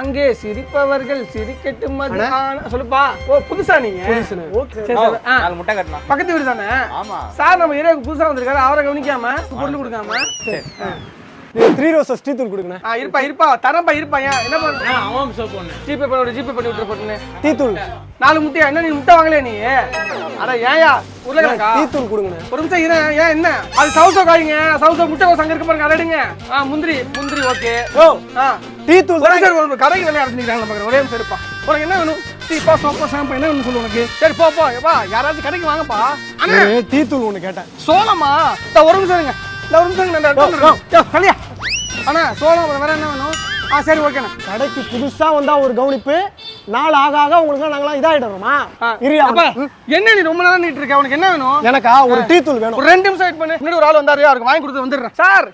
அங்கே சிரிப்பவர்கள் சிரிக்கட்டும் சொல்லுப்பா. ஓ புதுசா நீங்க? முட்டை கட்டலாம். பக்கத்து வீடு தானே? ஆமா சார். நம்ம ஏரியாவுக்கு புதுசா வந்திருக்காரு, அவரை கவனிக்காம பொருள் கொடுக்காம. த்ரீ ரோசஸ் டீ தூள் கொடுங்க. இருப்பா தரப்பா இருப்பா. என்ன பண்ண அவன் சோப் ஒண்ணு ஜிபே பண்ணி விட்டு போட்டுன்னு டீ தூள் 4 முட்டையா? என்ன நீ முட்டை வாங்கலையா நீ? அட ஏயா உருளைக்கா டீ தூள் கொடுங்க. ஒரு நிமிஷம் இரு. ஏன் என்ன அது சவுசோ காய்ங்க? சவுசோ முட்டை கோஸ் அங்க இருக்கு பாருங்க, அடடுங்க. முந்திரி ஓகே. ஓ டீ தூள் ஒரு கடைக்கு வேலையை அடைஞ்சிக்கிறாங்க பாக்குறேன். ஒரே நிமிஷம் இருப்பா. உனக்கு என்ன வேணும்? டீப்பா சோப்பா ஷாம்பு என்ன வேணும் சொல்லு உனக்கு. சரி போ யாராச்சும் கடைக்கு வாங்கப்பா. டீ தூள் ஒண்ணு கேட்டேன். சோளமா? ஒரு நிமிஷம் இருங்க. ஒரு நிமிஷம் கலியா அண்ணா. சோளம் வேற என்ன வேணும்? சரி ஓகேண்ணா. கடைக்கு புதுசா வந்தா ஒரு கவனிப்பு, நாள் ஆக ஆக உங்களுக்கு நாங்களாம் இதாயிடுறோமா? என்ன நீ ரொம்ப நேரம் நீட்டு இருக்க? உனக்கு என்ன வேணும்? எனக்கா ஒரு டீ தூள் வேணும். ஒரு 2 நிமிஷம் வெயிட் பண்ணு. முன்னாடி ஒரு ஆள் வந்தாரு, அவருக்கு வாங்கி கொடுத்து வந்துடுறேன் சார்.